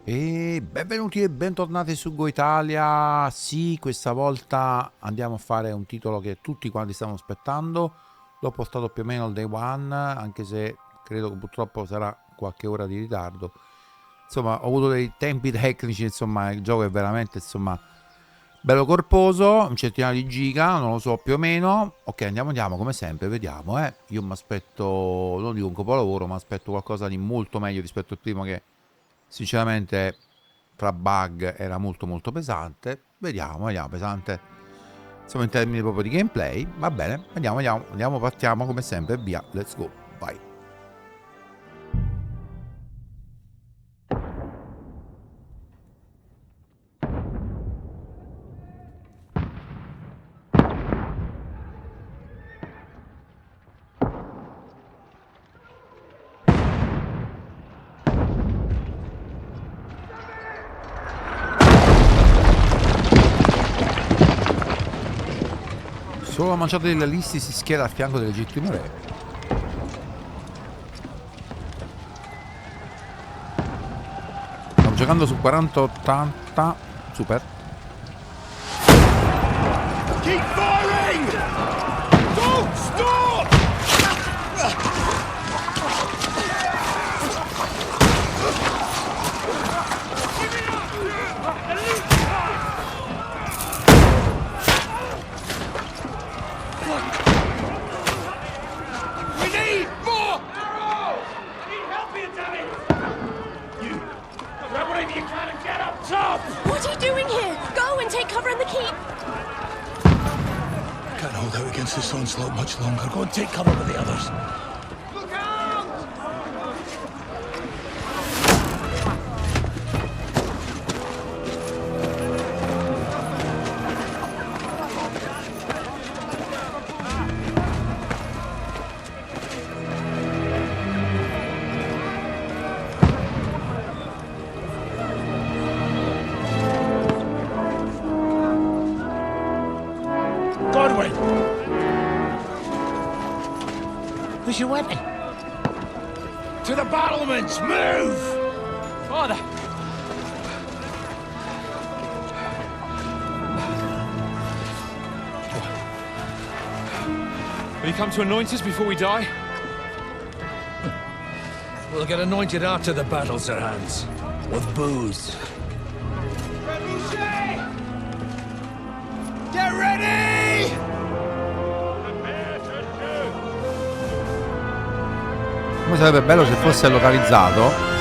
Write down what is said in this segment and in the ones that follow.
E benvenuti e bentornati su Go Italia. Sì, questa volta andiamo a fare un titolo che tutti quanti stavano aspettando. L'ho portato più o meno al day one, anche se credo che purtroppo sarà qualche ora di ritardo. Insomma, ho avuto dei tempi tecnici, insomma, il gioco è veramente, insomma, bello corposo, un centinaio di giga, non lo so, più o meno. Ok, andiamo, come sempre, vediamo, Io mi aspetto, non dico un capolavoro, ma aspetto qualcosa di molto meglio rispetto al primo che sinceramente fra bug era molto molto pesante. Vediamo, pesante insomma in termini proprio di gameplay. Va bene, andiamo, partiamo come sempre, via, let's go, vai. Solo la manciata della lista si schiera a fianco del legittimo re. Stiamo giocando su 4080 super. Keep firing! Don't stop! We need more arrows! Need help here, damn it! You grab whatever you can and get up top! What are you doing here? Go and take cover in the keep! Can't hold out against this onslaught much longer. Go and take cover with the others. Look out! Godwin! Where's your weapon? To the battlements! Move! Father! Will you come to anoint us before we die? We'll get anointed after the battles are hands. With booze. Get ready! Come sarebbe bello se fosse localizzato.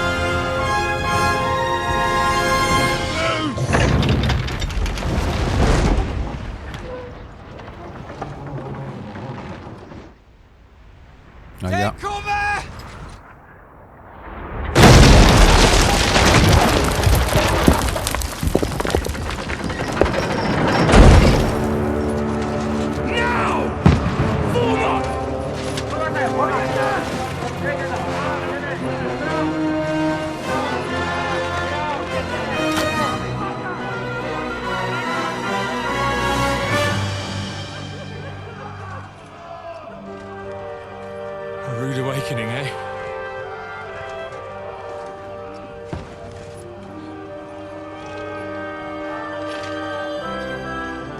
Take cover! Now! Form up! A rude awakening, eh?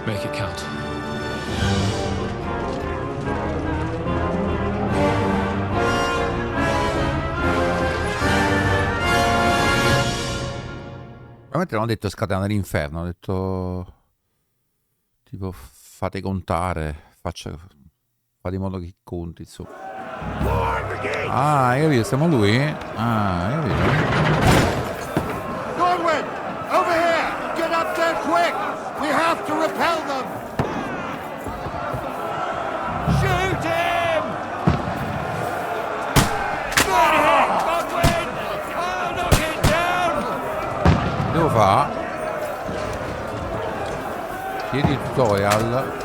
Make it count. Veramente non ho detto scatena l'inferno, ho detto tipo fate contare, fate in modo che conti, insomma. Ah, hai capito, siamo lui? Ah, hai capito? Godwin! Over here! Get up there quick! We have to repel them! Shoot him! Godwin! I'll knock it down! Devo fare? Chiedi tutorial.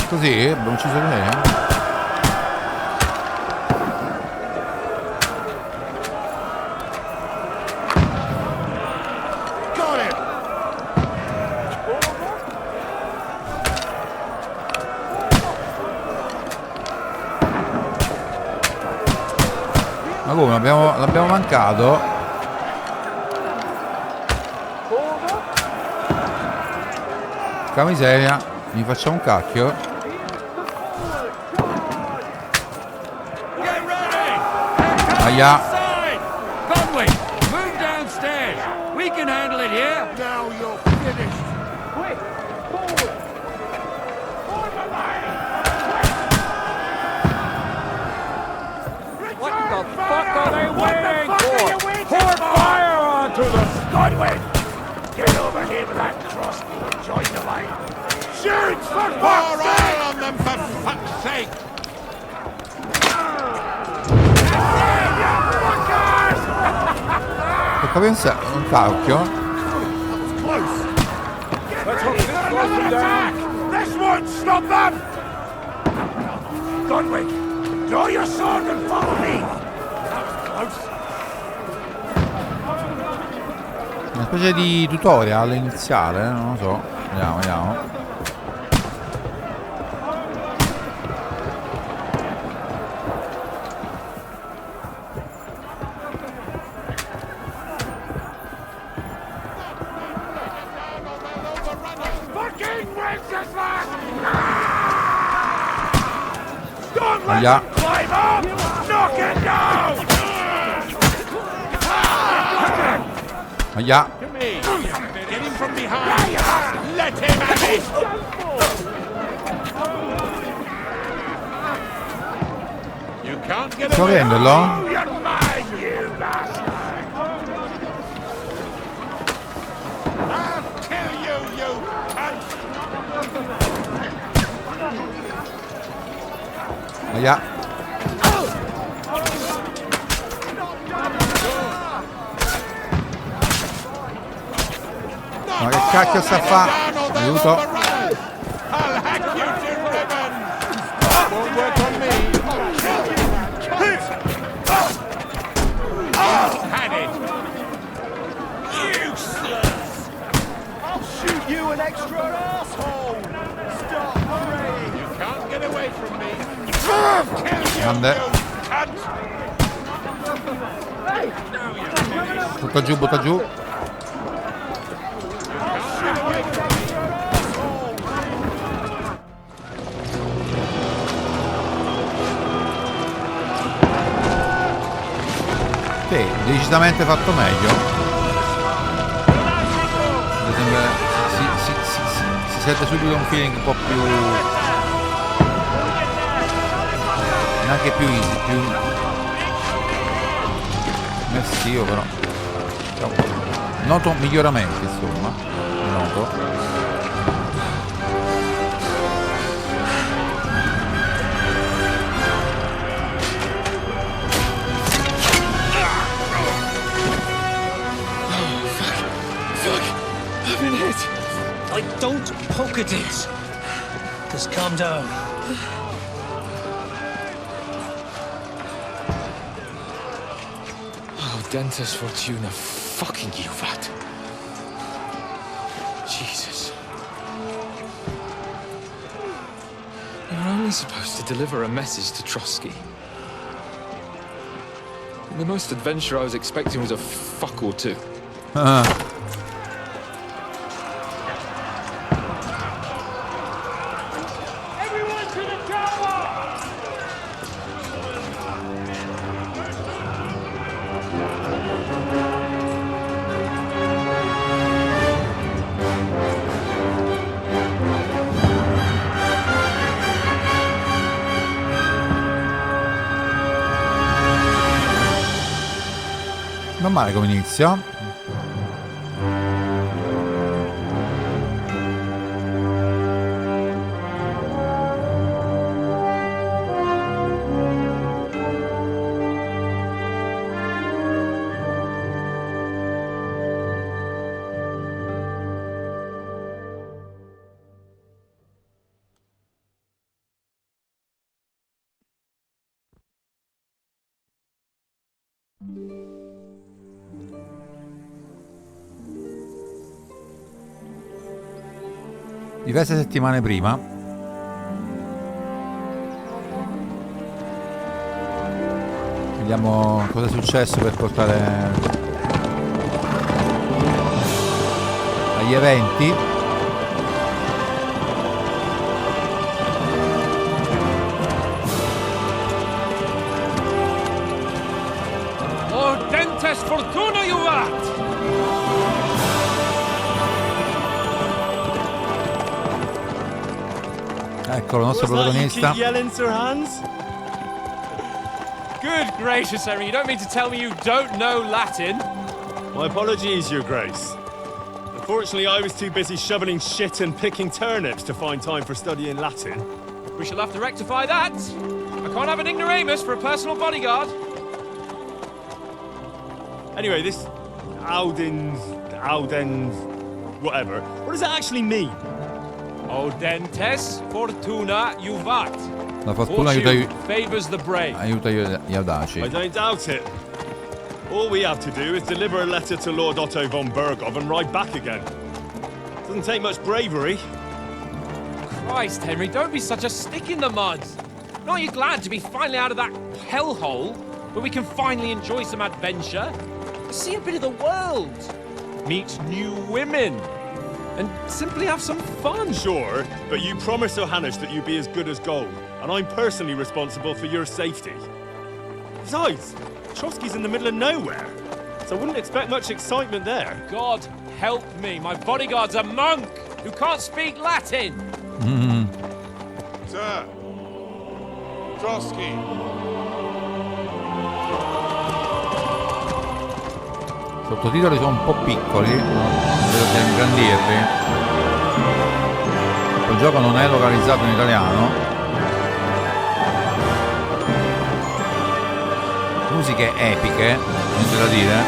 Così? Abbiamo ucciso lei? Got him! Ma come l'abbiamo mancato? Porca miseria, mi facciamo un cacchio. Aia. Conway, move downstairs. We can handle it here. Now you're finished. Quick, forward. Forward the line. What the fuck are they waiting for? Pour fire onto them. Conway, get over here with that crossbow and join the line. Shoot for fuck's sake! On them for fuck's sake! Tocca pensare un cacchio. This won't stop them! Conway, draw your sword and follow me! That was close. Una specie di tutorial iniziale, non lo so. Vediamo. Aia. Climb up! Knock it down! Aia. Get him from behind! Let him at it! You can't get Sto away! renderlo? Oh, you're mine, you bastard! I'll kill you cunt! Aia. Ma che cacchio sta a fa? Aiuto. I'll hack you to ribbons! Won't work on me! Had it! Useless! I'll shoot you an extra asshole! Stop praying! You can't get away from me! Kill you, Grande. you cunt! Butta giù. Sì, decisamente fatto meglio. Mi sembra si sente subito un feeling un po' più, neanche più easy, più immersivo, però noto miglioramenti, insomma. Noto. Don't poke at it. Just calm down. Oh, Dentes Fortuna, fucking you, that. Jesus. You're only supposed to deliver a message to Trotsky. The most adventure I was expecting was a fuck or two. Non male come inizio. Diverse settimane prima Vediamo cosa è successo per portare agli eventi. Ordentes fortuna juvat! Ecco il nostro protagonista. Yelling, Sir Hans? Good gracious, Henry, you don't mean to tell me you don't know Latin? My apologies, Your Grace. Unfortunately, I was too busy shoveling shit and picking turnips to find time for studying Latin. We shall have to rectify that. I can't have an ignoramus for a personal bodyguard. Anyway, this Audens, whatever. What does that actually mean? Audentes fortuna juvat. La fortuna aiuta favors the brave. gli audaci. I don't doubt it. All we have to do is deliver a letter to Lord Otto von Berghoff and ride back again. Doesn't take much bravery. Christ, Henry, don't be such a stick in the mud. Aren't you glad to be finally out of that hellhole where we can finally enjoy some adventure? See a bit of the world. Meet new women. And simply have some fun. Sure, but you promised Johannes that you'd be as good as gold, and I'm personally responsible for your safety. Besides, Trotsky's in the middle of nowhere, so I wouldn't expect much excitement there. God help me, my bodyguard's a monk who can't speak Latin. Sir, Trotsky. I sottotitoli sono un po' piccoli, devo ingrandirli. Il gioco non è localizzato in italiano. Musiche epiche, niente da dire.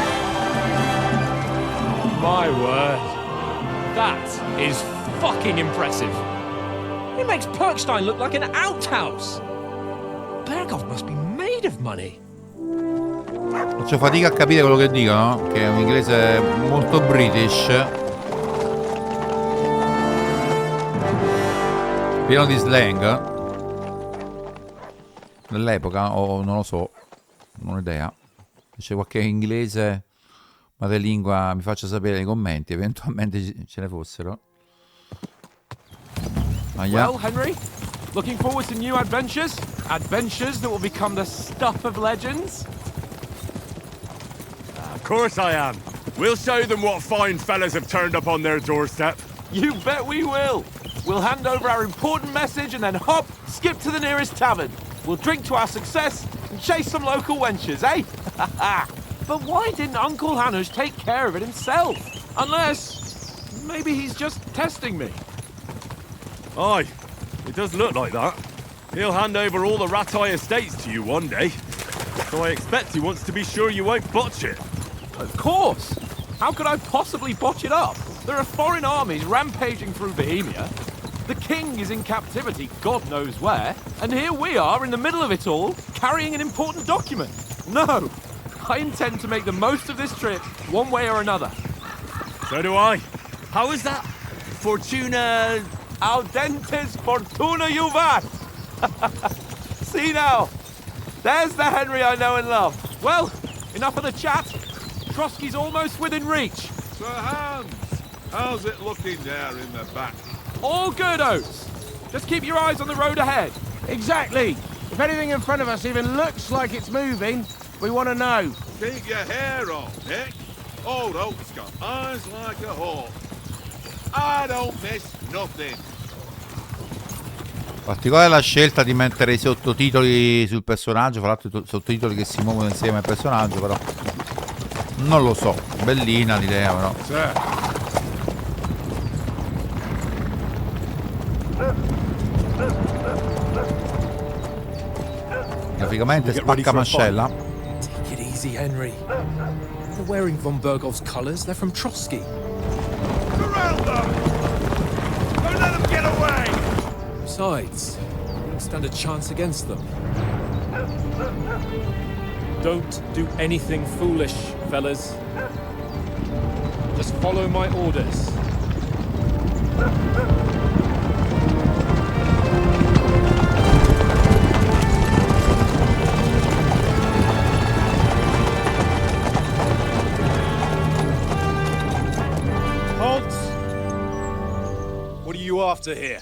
My word, that is fucking impressive. It makes Perkstein look like an outhouse. Berghoff must be made of money. Faccio fatica a capire quello che dicono, che è un inglese molto british, pieno di slang dell'epoca, o non lo so, non ho idea. Se c'è qualche inglese madrelingua mi faccia sapere nei commenti, eventualmente ce ne fossero. Well, Henry, looking forward to new adventures? Adventures that will become the stuff of legends? Of course I am. We'll show them what fine fellas have turned up on their doorstep. You bet we will. We'll hand over our important message and then hop, skip to the nearest tavern. We'll drink to our success and chase some local wenches, eh? But why didn't Uncle Hanush take care of it himself? Unless, maybe he's just testing me. Aye, it does look like that. He'll hand over all the Ratai estates to you one day. So I expect he wants to be sure you won't botch it. Of course. How could I possibly botch it up? There are foreign armies rampaging through Bohemia. The king is in captivity, God knows where. And here we are in the middle of it all, carrying an important document. No, I intend to make the most of this trip, one way or another. So do I. How is that? Fortuna... Audentes fortuna juvat! See now, there's the Henry I know and love. Well, enough of the chat. Trotsky's almost within reach. Sir Hans, how's it looking there in the back? All good, Oates. Just keep your eyes on the road ahead. Exactly. If anything in front of us even looks like it's moving, we want to know. Keep your hair on, Nick. Old Oak's got eyes like a hawk. I don't miss nothing. Particolare la scelta di mettere i sottotitoli sul personaggio, fra l'altro i sottotitoli che si muovono insieme al personaggio, però non lo so, bellina l'idea però. Graficamente spacca mascella. Take it easy, Henry. They're wearing von Berghoff's colors. They're from Trotsky. Surround them! Don't let them get away! Besides, we don't stand a chance against them. Don't do anything foolish, fellas. Just follow my orders. to here.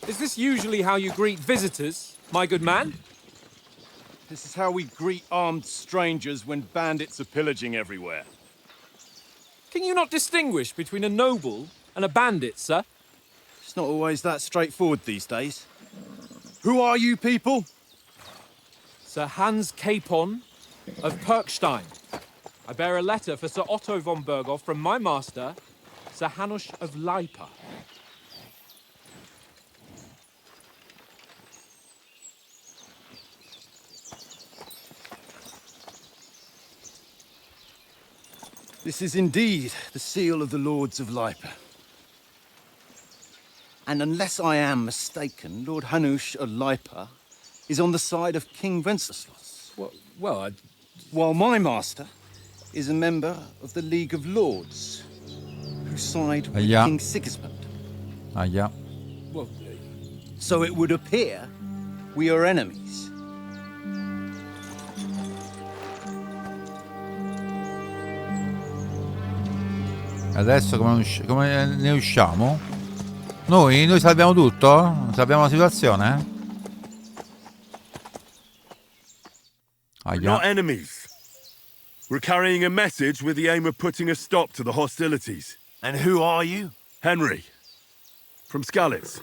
Is this usually how you greet visitors, my good man? This is how we greet armed strangers when bandits are pillaging everywhere. Can you not distinguish between a noble and a bandit, sir? It's not always that straightforward these days. Who are you people? Sir Hans Capon of Perkstein. I bear a letter for Sir Otto von Berghoff from my master, Sir Hanush of Lipa. This is indeed the seal of the Lords of Lipa. And unless I am mistaken, Lord Hanush of Lipa is on the side of King Wenceslas. While my master is a member of the League of Lords, who side with King Sigismund. Well, So it would appear we are enemies. Adesso come ne usciamo? Noi salviamo tutto? Salviamo la situazione? We're not enemies. We're carrying a message with the aim of putting a stop to the hostilities. And who are you? Henry, from Skalitz.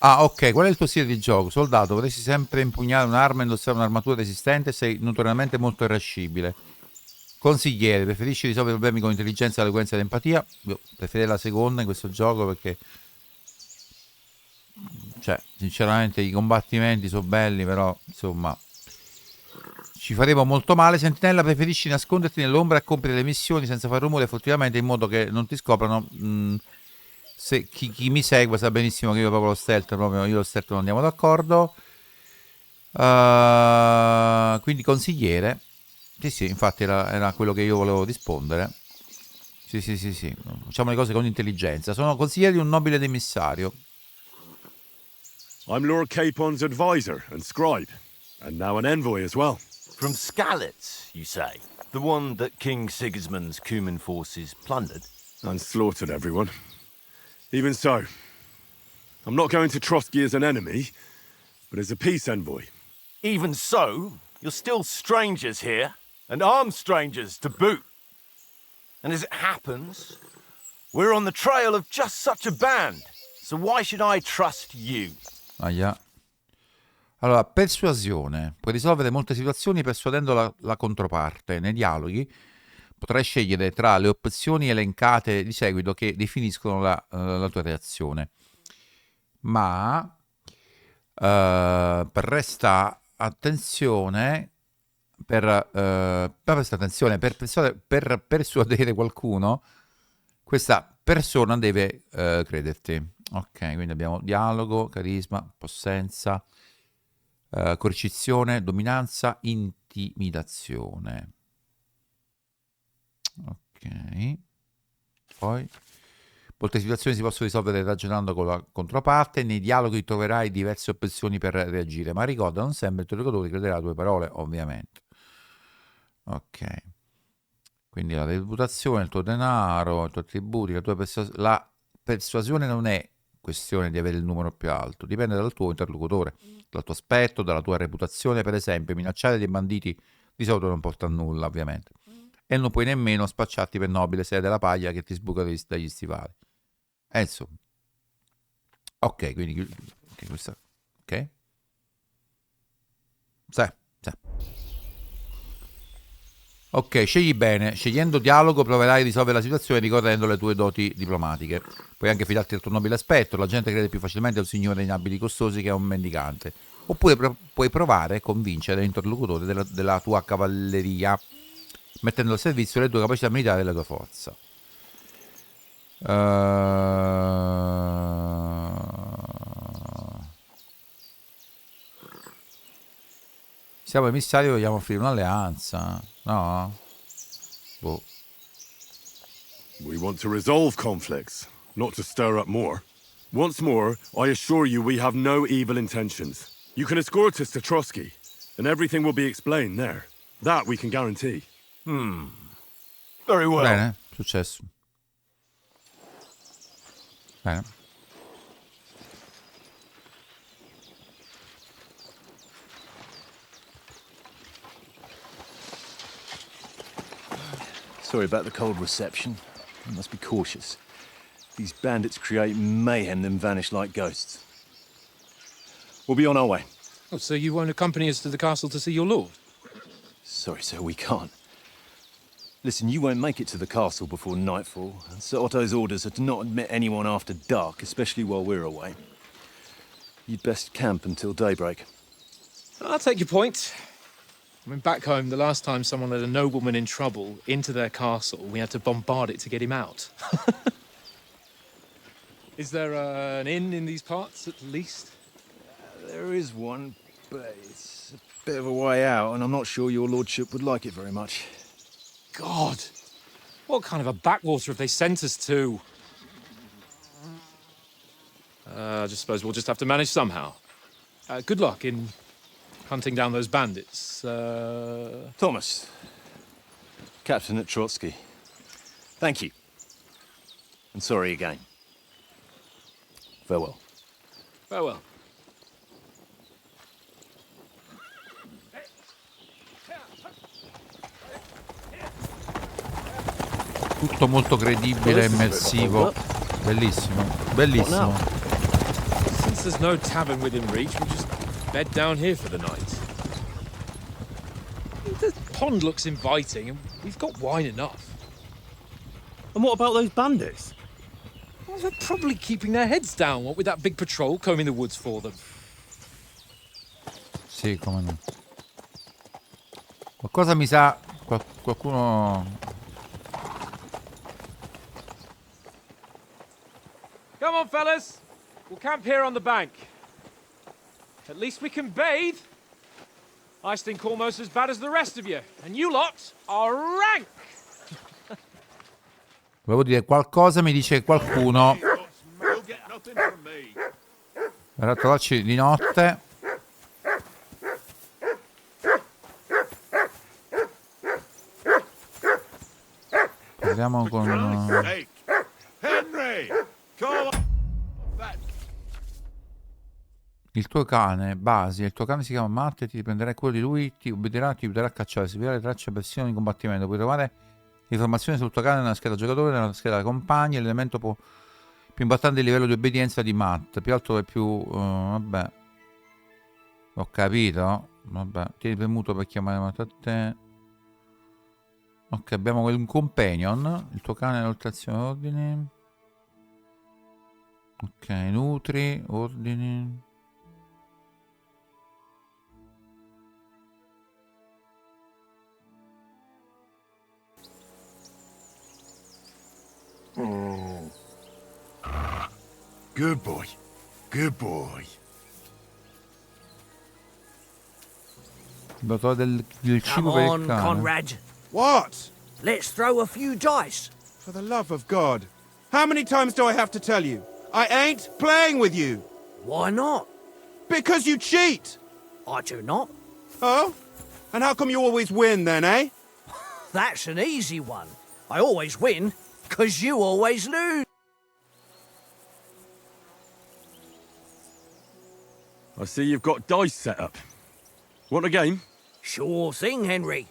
Ah, ok, qual è il tuo stile di gioco? Soldato, vorresti sempre impugnare un'arma e indossare un'armatura resistente, sei notoriamente molto irascibile. Consigliere, preferisci risolvere problemi con intelligenza, eloquenza ed empatia? Io preferirei la seconda in questo gioco perché... Cioè, sinceramente i combattimenti sono belli, però, insomma... Ci faremo molto male. Sentinella, preferisci nasconderti nell'ombra e compiere le missioni senza fare rumore effettivamente in modo che non ti scoprano... Se chi mi segue sa benissimo che io proprio lo stealth, proprio io lo stealth non andiamo d'accordo. Quindi consigliere. Sì, infatti era quello che io volevo rispondere. Sì. Facciamo le cose con intelligenza. Sono consigliere di un nobile ed emissario. I'm Lord Capon's advisor and scribe, and now an envoy as well. From Skalitz, you say? The one that King Sigismund's Cuman forces plundered? And slaughtered everyone. Even so, I'm not going to Trotsky as an enemy, but as a peace envoy. Even so, you're still strangers here, and armed strangers to boot. And as it happens, we're on the trail of just such a band, so why should I trust you? Allora, persuasione. Puoi risolvere molte situazioni persuadendo la controparte. Nei dialoghi potrai scegliere tra le opzioni elencate di seguito che definiscono la tua reazione. Ma presta attenzione per persuadere qualcuno, questa persona deve crederti. Ok, quindi abbiamo dialogo, carisma, possenza, coercizione, dominanza, intimidazione. Ok, poi molte situazioni si possono risolvere ragionando con la controparte. Nei dialoghi troverai diverse opzioni per reagire, ma ricorda, non sempre il tuo interlocutore crederà alle tue parole, ovviamente. Ok, quindi la reputazione, il tuo denaro, i tuoi attributi, la persuasione non è questione di avere il numero più alto, dipende dal tuo interlocutore, dal tuo aspetto, dalla tua reputazione. Per esempio, minacciare dei banditi di solito non porta a nulla, ovviamente. E non puoi nemmeno spacciarti per nobile se è della paglia che ti sbuca dagli stivali. Insomma. Ok, quindi... questa... Ok. Sì. Ok, scegli bene. Scegliendo dialogo proverai a risolvere la situazione ricorrendo alle tue doti diplomatiche. Puoi anche fidarti del tuo nobile aspetto. La gente crede più facilmente a un signore in abiti costosi che a un mendicante. Oppure puoi provare a convincere l'interlocutore della tua cavalleria, mettendo al servizio le tue capacità militari e la tua forza. Siamo emissari, vogliamo offrire un'alleanza, no? Boh. We want to resolve conflicts, not to stir up more. Once more, I assure you we have no evil intentions. You can escort us to Trotsky, And everything will be explained there. That we can guarantee. Very well. Bene, successo. Bene. Sorry about the cold reception. You must be cautious. These bandits create mayhem, then vanish like ghosts. We'll be on our way. Oh, so you won't accompany us to the castle to see your lord? Sorry, sir, we can't. Listen, you won't make it to the castle before nightfall, and Sir Otto's orders are to not admit anyone after dark, especially while we're away. You'd best camp until daybreak. I'll take your point. I mean, back home, the last time someone let a nobleman in trouble into their castle, we had to bombard it to get him out. Is there an inn in these parts, at least? There is one, but it's a bit of a way out, and I'm not sure your lordship would like it very much. God! What kind of a backwater have they sent us to? I just suppose we'll just have to manage somehow. Good luck in hunting down those bandits. Thomas, captain at Trotsky. Thank you. And sorry again. Farewell. Farewell. Tutto molto credibile e immersivo. Bellissimo, bellissimo. Since there's no tavern within reach, we'll just bed down here for the night. The pond looks inviting, and we've got wine enough. And what about those bandits? Well, they're probably keeping their heads down, what with that big patrol combing the woods for them. Sì, come no. Qualcosa mi sa... qualcuno... Come on, fellas. We'll camp here on the bank. At least we can bathe. I stink almost as bad as the rest of you. And you lot are rank. Volevo dire, qualcosa mi dice qualcuno. Verrà a trovarci di notte. Parliamo con... Il tuo cane, Basi, il tuo cane si chiama Matt e ti prenderai cura di lui, ti obbederà a cacciare, seguirà le tracce e versioni di combattimento. Puoi trovare informazioni sul tuo cane nella scheda giocatore, nella scheda compagni, l'elemento più importante è il livello di obbedienza di Matt, più alto e più... vabbè. Ho capito? Vabbè, tieni premuto per chiamare Matt a te. Ok, abbiamo un companion, il tuo cane all'oltrazione ordini. Ok, nutri, ordini. Good boy. Good boy. Dobbiamo trovare del cibo per il cane. Conrad. What? Let's throw a few dice. For the love of God. How many times do I have to tell you? I ain't playing with you. Why not? Because you cheat. I do not. Oh? And how come you always win then, eh? That's an easy one. I always win, 'cause you always lose. I see you've got dice set up. Want a game? Sure thing, Henry.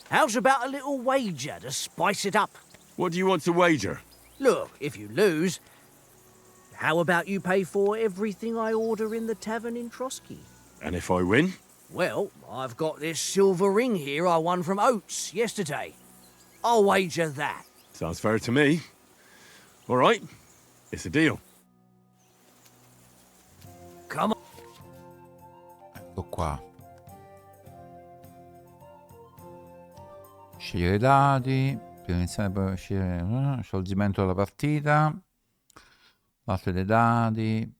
How's about a little wager to spice it up? What do you want to wager? Look, if you lose, how about you pay for everything I order in the tavern in Trotsky? And if I win? Well, I've got this silver ring here I won from Oates yesterday. I'll wager that. Sounds fair to me. All right, it's a deal. Come on. Ecco qua. Scegliere i dati. Per iniziare poi scegliere scioglimento della partita. L'altro dei dati.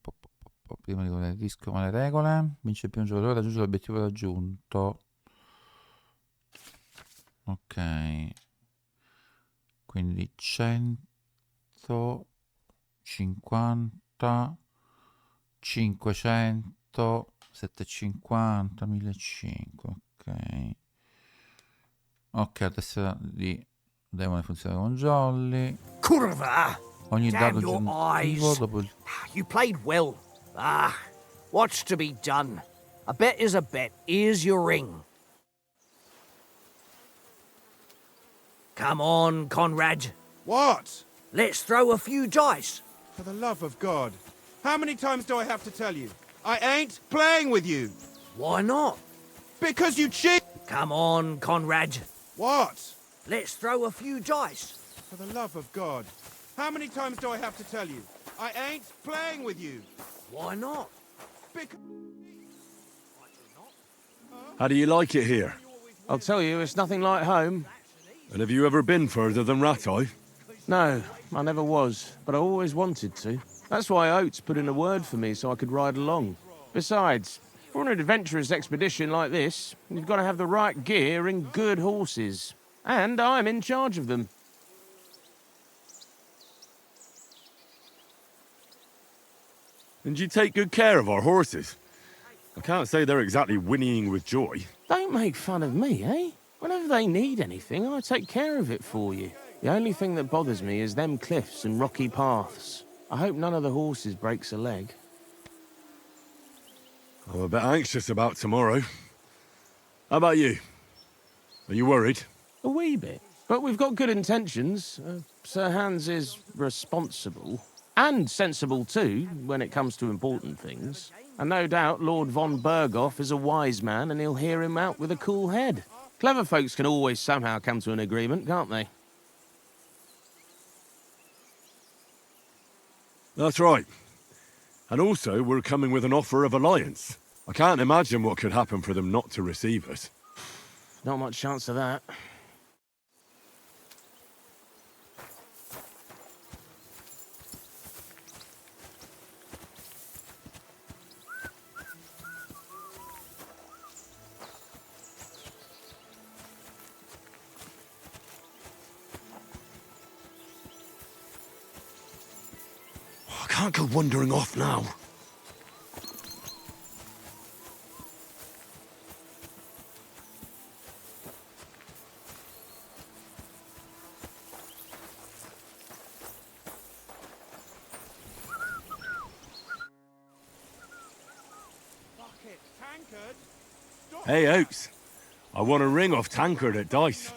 Prima di vedere il rischio ma le regole. Vince il primo giocatore, raggiunge l'obiettivo raggiunto. Ok. Quindi 150, 500, 750, 1500, ok. Ok, la tessera di demone funziona con jolly. Curva! Ogni Damn dato your aggiuntivo eyes. dopo il... You played well. What's to be done? A bet is a bet. Here's your ring. Come on, Conrad. What? Let's throw a few dice. For the love of God. How many times do I have to tell you? I ain't playing with you. Why not? Because you cheat. Come on, Conrad. What? Let's throw a few dice. For the love of God. How many times do I have to tell you? I ain't playing with you. Why not? Because... How do you like it here? I'll tell you, it's nothing like home. And have you ever been further than Rattay? No, I never was, but I always wanted to. That's why Oates put in a word for me so I could ride along. Besides, for an adventurous expedition like this, you've got to have the right gear and good horses. And I'm in charge of them. And you take good care of our horses. I can't say they're exactly whinnying with joy. Don't make fun of me, eh? Whenever they need anything, I take care of it for you. The only thing that bothers me is them cliffs and rocky paths. I hope none of the horses breaks a leg. I'm a bit anxious about tomorrow. How about you? Are you worried? A wee bit. But we've got good intentions. Sir Hans is responsible. And sensible too, when it comes to important things. And no doubt Lord von Berghoff is a wise man and he'll hear him out with a cool head. Clever folks can always somehow come to an agreement, can't they? That's right. And also, we're coming with an offer of alliance. I can't imagine what could happen for them not to receive us. Not much chance of that. I can't go wandering off now. Hey, Oaks. I won a ring off Tankard at Dice.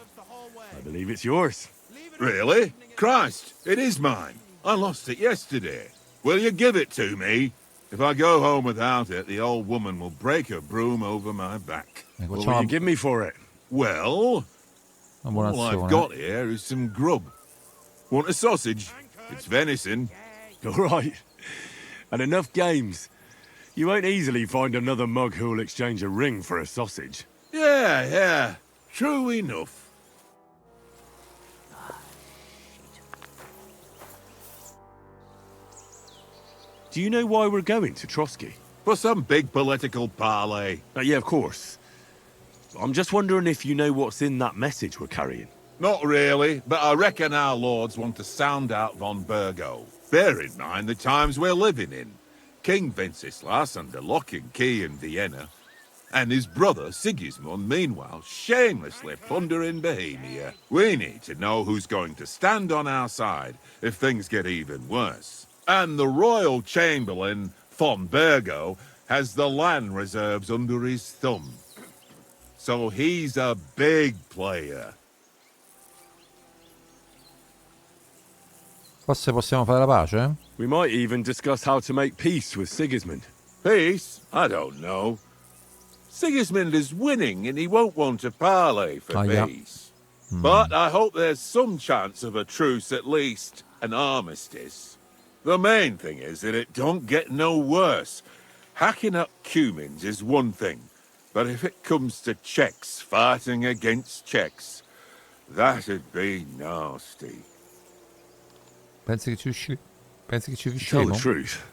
I believe it's yours. Really? Christ, it is mine. I lost it yesterday. Will you give it to me? If I go home without it, the old woman will break her broom over my back. What will you give me for it? Well, all I've got here is some grub. Want a sausage? It's venison. All right. And enough games. You won't easily find another mug who'll exchange a ring for a sausage. Yeah. True enough. Do you know why we're going to Trotsky? For some big political parley. Yeah, of course. I'm just wondering if you know what's in that message we're carrying. Not really, but I reckon our lords want to sound out von Burgo. Bear in mind the times we're living in. King Wenceslas under lock and key in Vienna, and his brother Sigismund, meanwhile, shamelessly plundering Bohemia. We need to know who's going to stand on our side if things get even worse. And the Royal Chamberlain, von Burgo, has the land reserves under his thumb. So he's a big player. Forse possiamo fare la pace? We might even discuss how to make peace with Sigismund. Peace? I don't know. Sigismund is winning and he won't want a parley for peace. Yeah. But I hope there's some chance of a truce at least, an armistice. The main thing is that it don't get no worse. Hacking up Cumins is one thing, but if it comes to Czechs fighting against Czechs, that'd be nasty. Pensi che ci To tell riusciremo? the truth,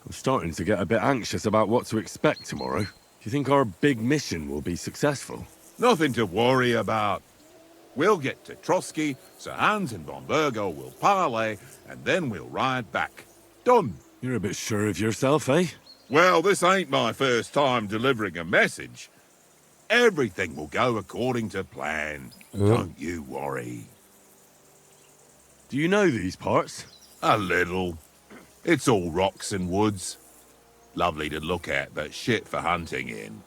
I'm starting to get a bit anxious about what to expect tomorrow. Do you think our big mission will be successful? Nothing to worry about. We'll get to Trotsky, Sir Hans and von Burgo will parley, and then we'll ride back. Done. You're a bit sure of yourself, eh? Well, this ain't my first time delivering a message. Everything will go according to plan. Don't you worry. Do you know these parts? A little. It's all rocks and woods. Lovely to look at, but shit for hunting in.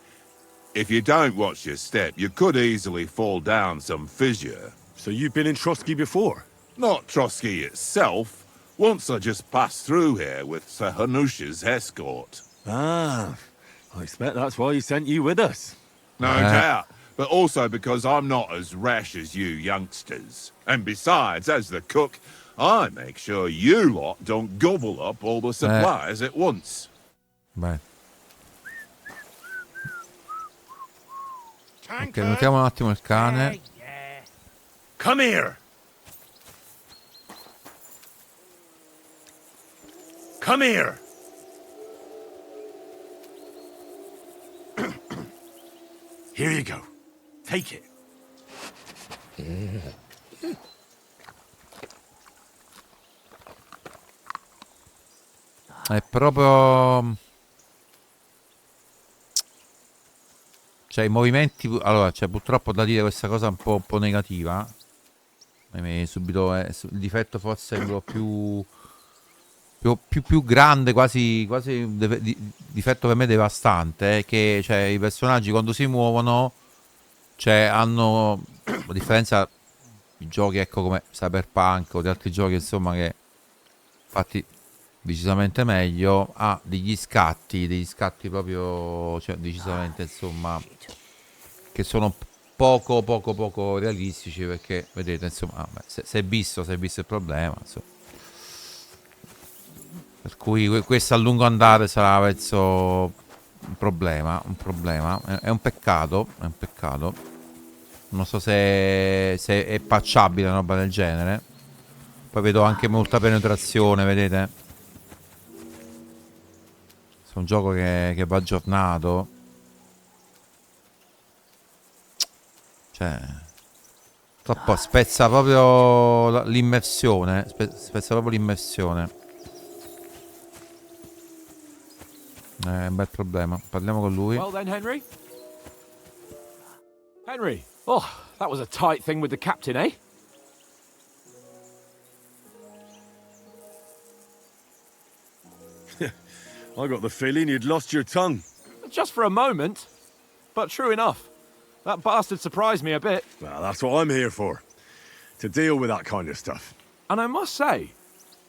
If you don't watch your step, you could easily fall down some fissure. So you've been in Trotsky before? Not Trotsky itself. Once I just passed through here with Sir Hanush's escort. Ah, I expect that's why he sent you with us. No doubt, but also because I'm not as rash as you youngsters. And besides, as the cook, I make sure you lot don't gobble up all the supplies at once. Beh. Ok, notiamo un attimo il cane. Come here! Come here! Here you go. Take it. È proprio... Cioè, i movimenti... Allora, cioè, purtroppo da dire questa cosa un po' negativa. Subito il difetto forse è quello più grande, quasi difetto per me devastante, che cioè, i personaggi quando si muovono, cioè, hanno, a differenza di giochi, ecco, come Cyberpunk o di altri giochi, insomma, che fatti decisamente meglio, ha degli scatti proprio, cioè, decisamente, insomma, che sono poco realistici, perché vedete, insomma, se è visto il problema, insomma. Per cui questo a lungo andare sarà, penso, un problema. È un peccato. Non so se è patchabile una roba del genere. Poi vedo anche molta penetrazione, vedete? È un gioco che va aggiornato. Cioè, troppo spezza proprio l'immersione. Spezza proprio l'immersione. È un bel problema. Parliamo con lui. Well then, Henry. Henry. Oh, that was a tight thing with the captain, eh? I got the feeling you'd lost your tongue. Just for a moment. But true enough. That bastard surprised me a bit. Well, that's what I'm here for. To deal with that kind of stuff. And I must say,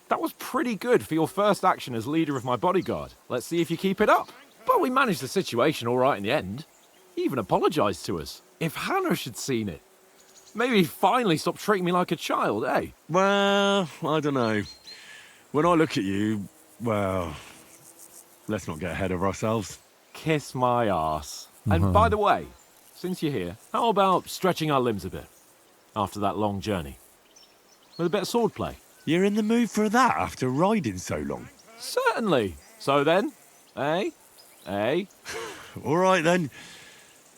that was pretty good for your first action as leader of my bodyguard. Let's see if you keep it up. But we managed the situation all right in the end. He even apologized to us. If Hanush had seen it, maybe he'd finally stop treating me like a child, eh? Well, I don't know. When I look at you, well, let's not get ahead of ourselves. Kiss my arse. And by the way, since you're here, how about stretching our limbs a bit after that long journey? With a bit of swordplay. You're in the mood for that after riding so long? Certainly. So then, eh? All right then.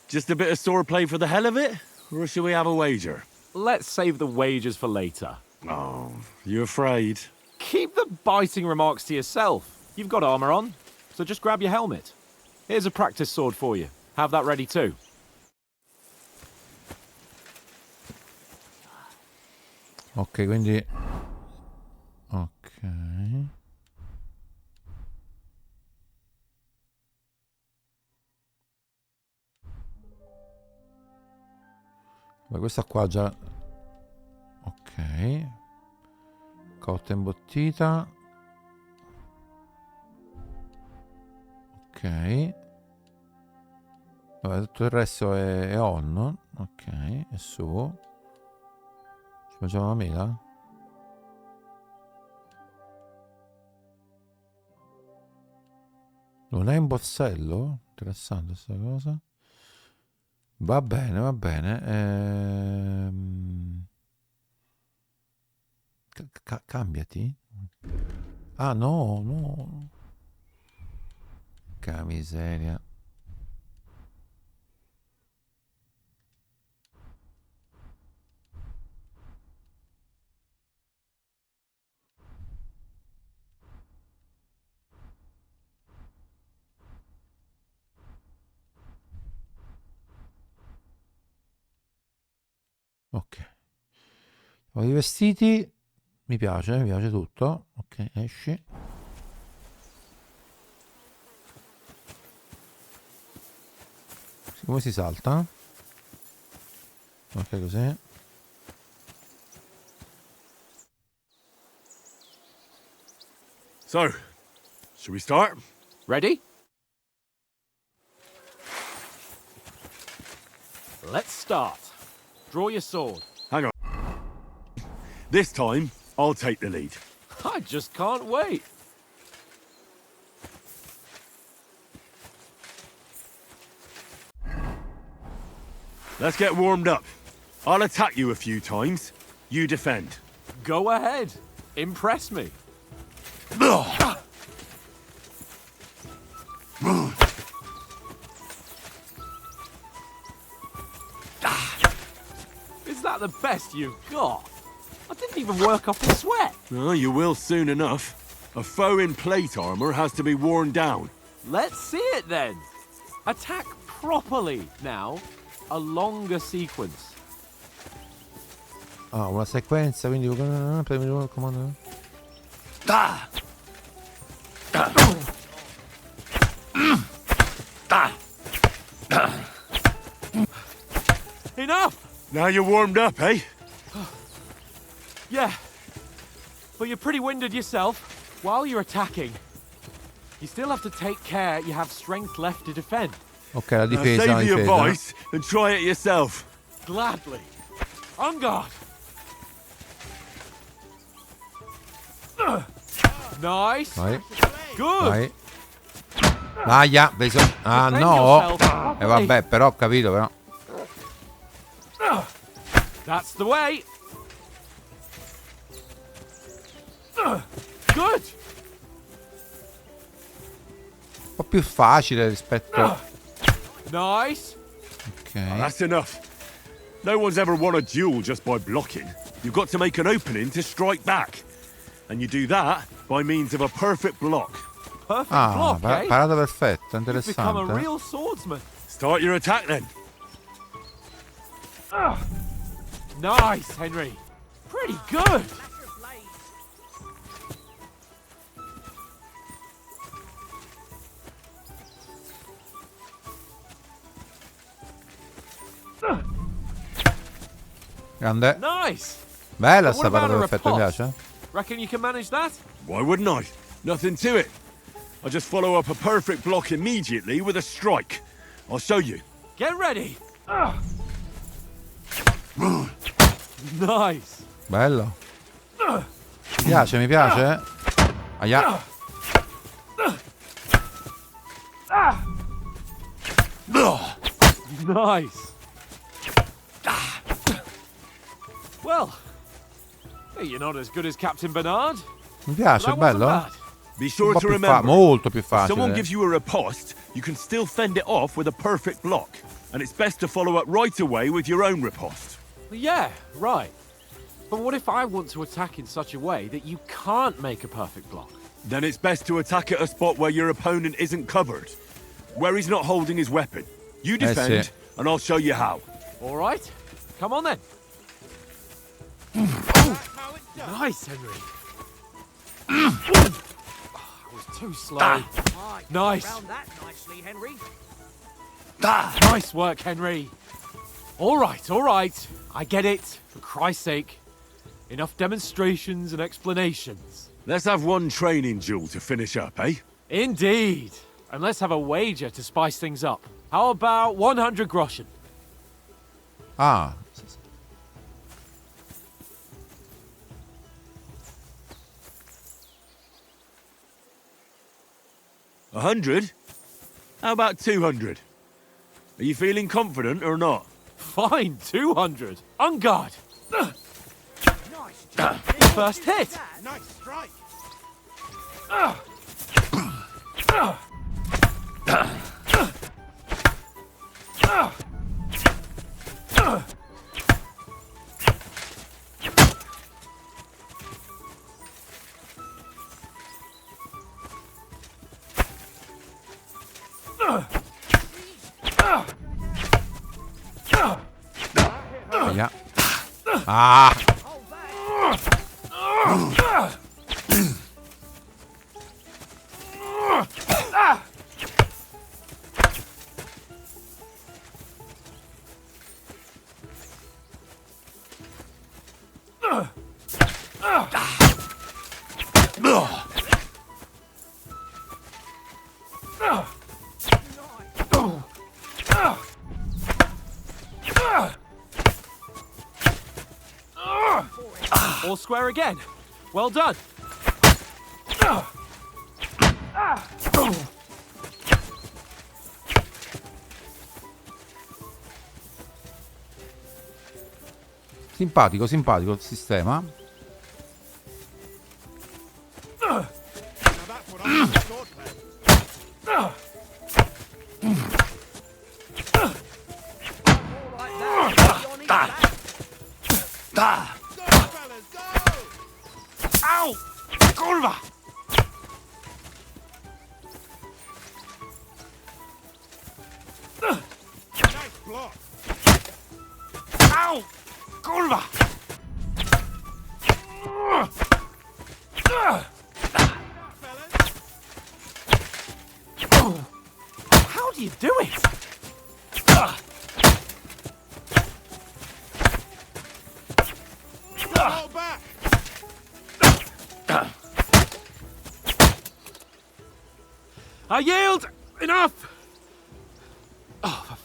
Just a bit of swordplay for the hell of it? Or shall we have a wager? Let's save the wagers for later. Oh, you afraid? Keep the biting remarks to yourself. You've got armor on, so just grab your helmet. Here's a practice sword for you. Have that ready too. Ok, quindi... Ok. Beh, questa qua già... Ok. Cotta imbottita. Ok. Vabbè, tutto il resto è on. Ok, è su. Ci mangiamo la mela? Non è in borsello? Interessante questa cosa. Va bene, va bene. Cambiati. Ah, no. Che miseria. Ok. Ho i vestiti. Mi piace tutto. Ok, esci. Come si salta? Ok, così. So, should we start? Ready? Let's start. Draw your sword. Hang on. This time, I'll take the lead. I just can't wait. Let's get warmed up. I'll attack you a few times. You defend. Go ahead. Impress me. Is that the best you've got? I didn't even work off the sweat. Oh, you will soon enough. A foe in plate armor has to be worn down. Let's see it then. Attack properly now. A longer sequence. Ah, una sequenza, quindi premi il comando. Enough! Now you're warmed up, eh? Yeah. But you're pretty winded yourself. While you're attacking, you still have to take care you have strength left to defend. Ok, la Now difesa, la save your difesa. voice and try it yourself. Gladly. On guard. Nice. Vai. Good. Vai. Aia, preso. Ah, no. E vabbè, però ho capito, però. That's the way. Good. Un po' più facile rispetto. Nice. Ok. That's enough. No one's ever won a duel just by blocking. You've got to make an opening to strike back. And you do that by means of a perfect block. Perfect Ah, block, eh? parata perfetta, You've become a interessante. real swordsman. Start your attack then. Nice, Henry. Pretty good. Grande. Nice. Bella But sta what parata about a perfetta, mi riposte? piace. Reckon you can manage that? Why wouldn't I? Nothing to it. I just follow up a perfect block immediately with a strike. I'll show you. Get ready. Nice. Bello. Mi piace. Aia. Nice. Well, you're not as good as Captain Bernard. Mi piace, That è wasn't bello. bad. Be Un sure po' to più remember, molto più if someone facile. gives you a riposte, you can still fend it off with a perfect block. And it's best to follow up right away with your own riposte. Yeah, right. But what if I want to attack in such a way that you can't make a perfect block? Then it's best to attack at a spot where your opponent isn't covered. Where he's not holding his weapon. You defend, it. and I'll show you how. All right. Come on then. Oh, nice, Henry. I was too slow. Nice. Round that nicely, Henry. Nice work, Henry. All right, all right. I get it. For Christ's sake. Enough demonstrations and explanations. Let's have one training duel to finish up, eh? Indeed. And let's have a wager to spice things up. How about 100 groschen? Ah. $100? How about 200? Are you feeling confident or not? Fine, 200. On guard. First hit. Nice strike. Aia. Ah! All square again. Well done. Simpatico, simpatico il sistema. Ow! Curva! Ow! Curva! How do you do it? I yield! Enough! Oh, for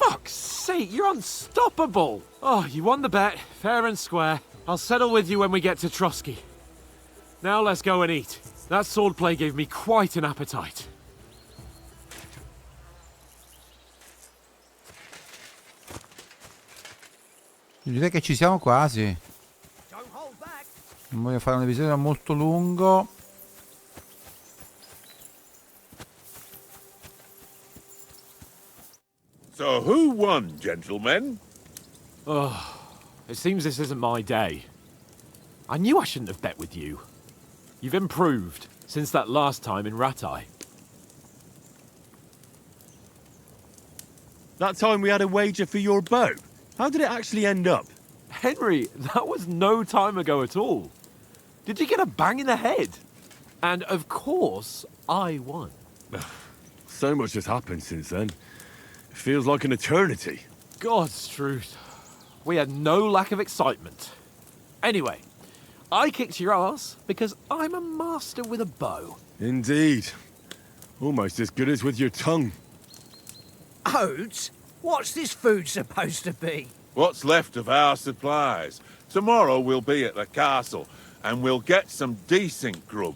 fuck's sake, you're unstoppable! Oh, you won the bet, fair and square. I'll settle with you when we get to Trotsky. Now let's go and eat. That swordplay gave me quite an appetite. Direi che ci siamo quasi. Non voglio fare un episodio molto lungo. So who won, gentlemen? Oh, it seems this isn't my day. I knew I shouldn't have bet with you. You've improved since that last time in Ratai. That time we had a wager for your bow. How did it actually end up? Henry, that was no time ago at all. Did you get a bang in the head? And of course, I won. So much has happened since then. It feels like an eternity. God's truth. We had no lack of excitement. Anyway, I kicked your ass because I'm a master with a bow. Indeed. Almost as good as with your tongue. Oats? What's this food supposed to be? What's left of our supplies. Tomorrow we'll be at the castle, and we'll get some decent grub.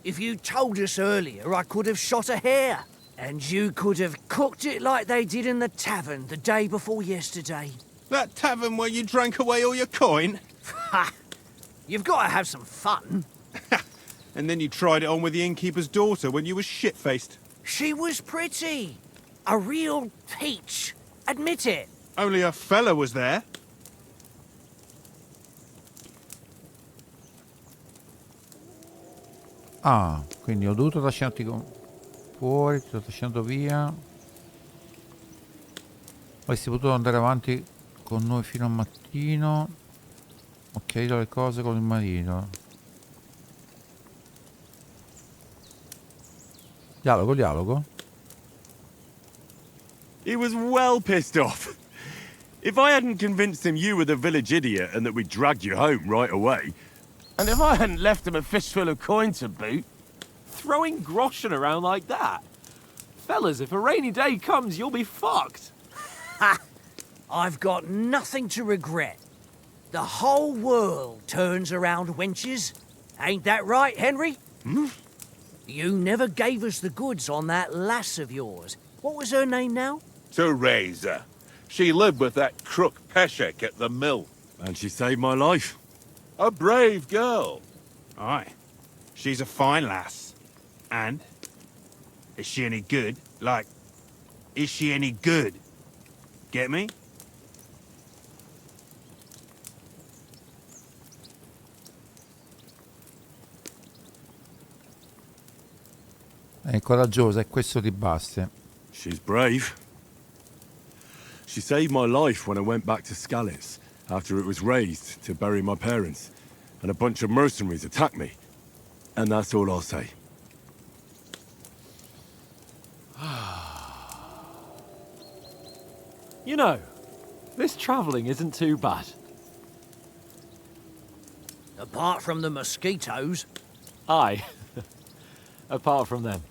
If you told us earlier, I could have shot a hare. And you could have cooked it like they did in the tavern the day before yesterday. That tavern where you drank away all your coin? Ha! You've got to have some fun. And then you tried it on with the innkeeper's daughter when you were shit-faced. She was pretty. A real peach. Admit it. Only a fella was there. Ah, quindi ho dovuto trascinarti fuori, ti ho trascinato via. Avresti potuto andare avanti con noi fino al mattino. Ho chiarito le cose con il marito. Dialogo, dialogo. He was well pissed off. If I hadn't convinced him you were the village idiot and that we'd dragged you home right away, And if I hadn't left him a fistful of coin to boot, Throwing groschen around like that? Fellas, if a rainy day comes, you'll be fucked. Ha! I've got nothing to regret. The whole world turns around wenches. Ain't that right, Henry? Hmm? You never gave us the goods on that lass of yours. What was her name now? Teresa. She lived with that crook Peshek at the mill. And she saved my life. A brave girl. Aye. She's a fine lass. And? Is she any good? Like, is she any good? Get me? È coraggiosa e questo ti basta. She's brave. She saved my life when I went back to Skalitz, after it was raised to bury my parents, and a bunch of mercenaries attacked me. And that's all I'll say. You know, this travelling isn't too bad. Apart from the mosquitoes. Aye. Apart from them.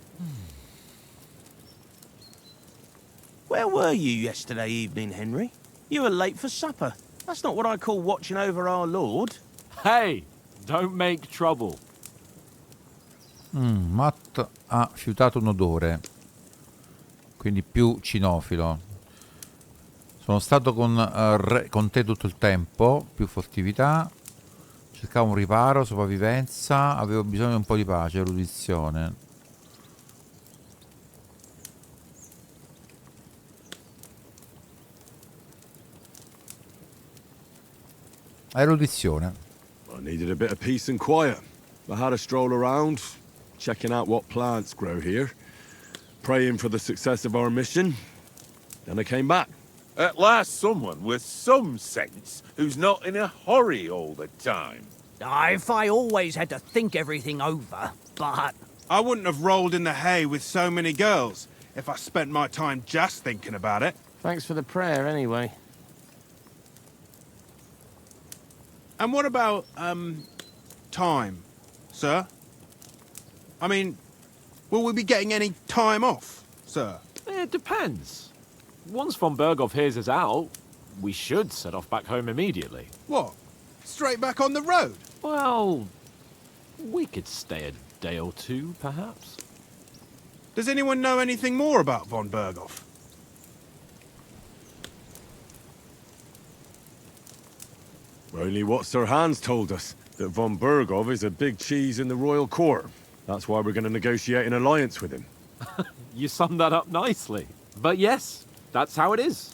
Where were you yesterday evening, Henry? You were late for supper. That's not what I call watching over our Lord. Hey, don't make trouble. Matt ha fiutato un odore, quindi più cinofilo. Sono stato con te tutto il tempo, più furtività. Cercavo un riparo, sopravvivenza. Avevo bisogno di un po' di pace, erudizione. Erudizione. I needed a bit of peace and quiet. I had a stroll around, checking out what plants grow here, praying for the success of our mission. Then I came back. At last someone with some sense who's not in a hurry all the time. If I always had to think everything over, but... I wouldn't have rolled in the hay with so many girls if I spent my time just thinking about it. Thanks for the prayer, anyway. And what about, time, sir? I mean, will we be getting any time off, sir? It depends. Once von Berghoff hears us out, we should set off back home immediately. What? Straight back on the road? Well, we could stay a day or two, perhaps. Does anyone know anything more about von Berghoff? Only what Sir Hans told us, that von Berghoff is a big cheese in the royal court. That's why we're going to negotiate an alliance with him. You summed that up nicely. But yes, that's how it is.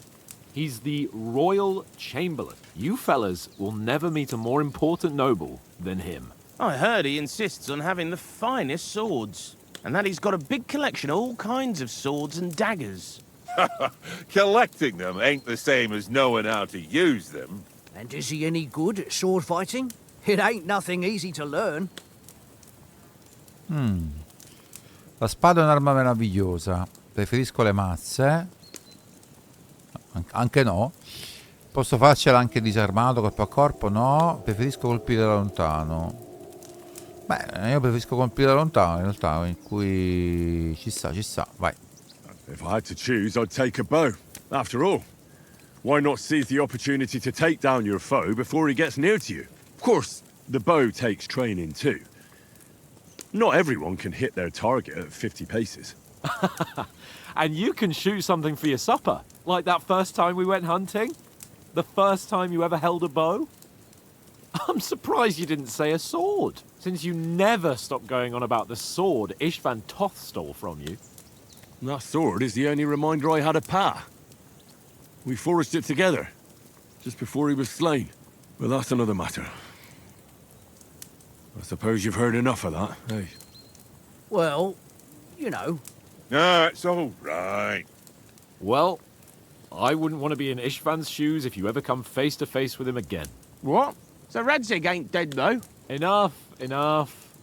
He's the royal chamberlain. You fellas will never meet a more important noble than him. I heard he insists on having the finest swords, and that he's got a big collection of all kinds of swords and daggers. Collecting them ain't the same as knowing how to use them. And is he any good at sword fighting? It ain't nothing easy to learn. La spada è un'arma meravigliosa. Preferisco le mazze. Anche no. Posso farcela anche disarmato, corpo a corpo? No. Preferisco colpire da lontano. Beh, io preferisco colpire da lontano in realtà, in cui ci sta, vai. If I had to choose, I'd take a bow. After all, why not seize the opportunity to take down your foe before he gets near to you? Of course, the bow takes training too. Not everyone can hit their target at 50 paces. And you can shoot something for your supper, like that first time we went hunting? The first time you ever held a bow? I'm surprised you didn't say a sword, since you never stopped going on about the sword Ishvan Toth stole from you. That sword is the only reminder I had of Pa. We forged it together, just before he was slain. But that's another matter. I suppose you've heard enough of that, eh? Well, you know. No, it's all right. Well, I wouldn't want to be in Ishvan's shoes if you ever come face to face with him again. What? So Radzig ain't dead, though? Enough.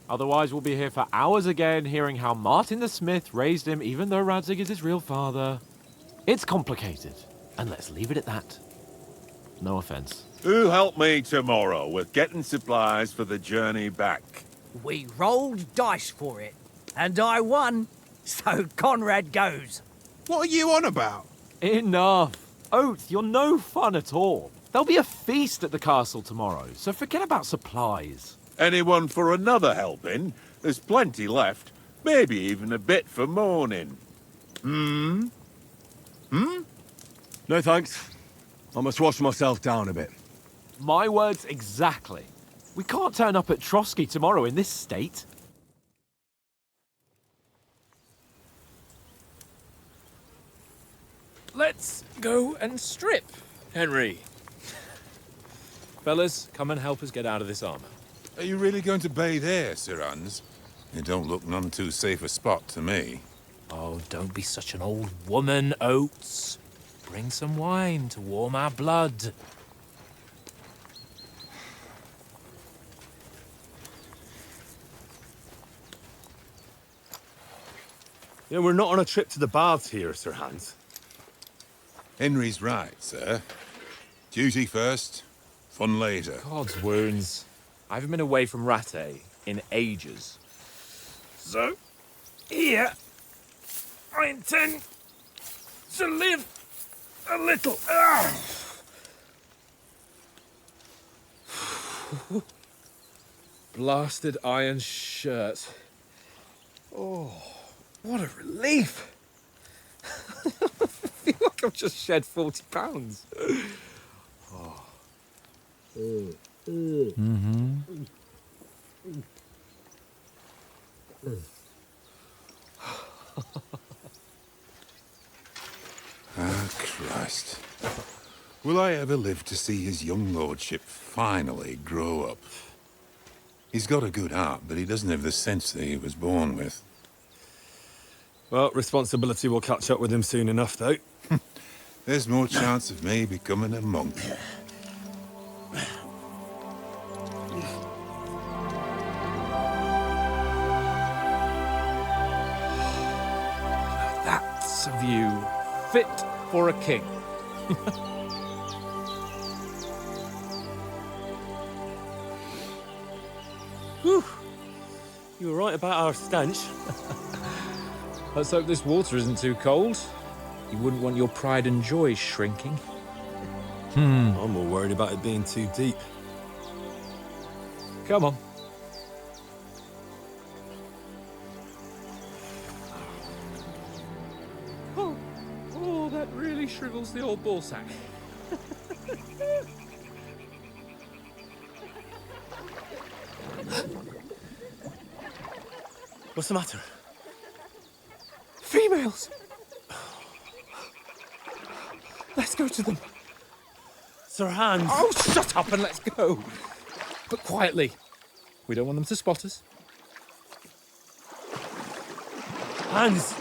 Otherwise we'll be here for hours again hearing how Martin the Smith raised him even though Radzig is his real father. It's complicated, and let's leave it at that. No offense. Who'll help me tomorrow with getting supplies for the journey back? We rolled dice for it, and I won, so Conrad goes. What are you on about? Enough. Oath, you're no fun at all. There'll be a feast at the castle tomorrow, so forget about supplies. Anyone for another helping? There's plenty left. Maybe even a bit for morning. No thanks. I must wash myself down a bit. My words exactly. We can't turn up at Trotsky tomorrow in this state. Let's go and strip, Henry. Fellas, come and help us get out of this armor. Are you really going to bathe here, Sir Hans? It don't look none too safe a spot to me. Oh, don't be such an old woman, Oates. Bring some wine to warm our blood. You know, we're not on a trip to the baths here, Sir Hans. Henry's right, sir. Duty first, fun later. God's wounds. I haven't been away from Rattay in ages. So, here, I intend to live a little. Blasted iron shirt. Oh, what a relief. I feel like I've just shed 40 pounds. Oh. Ah, Christ. Will I ever live to see his young lordship finally grow up? He's got a good heart, but he doesn't have the sense that he was born with. Well, responsibility will catch up with him soon enough, though. There's more chance of me becoming a monk. That's a view fit for a king. Whew. You were right about our stench. Let's hope this water isn't too cold. You wouldn't want your pride and joy shrinking. I'm more worried about it being too deep. Come on. Oh, that really shrivels the old ball sack. What's the matter? Females! Let's go to them. Sir Hans! Oh, shut up and let's go. But quietly. We don't want them to spot us. Hans!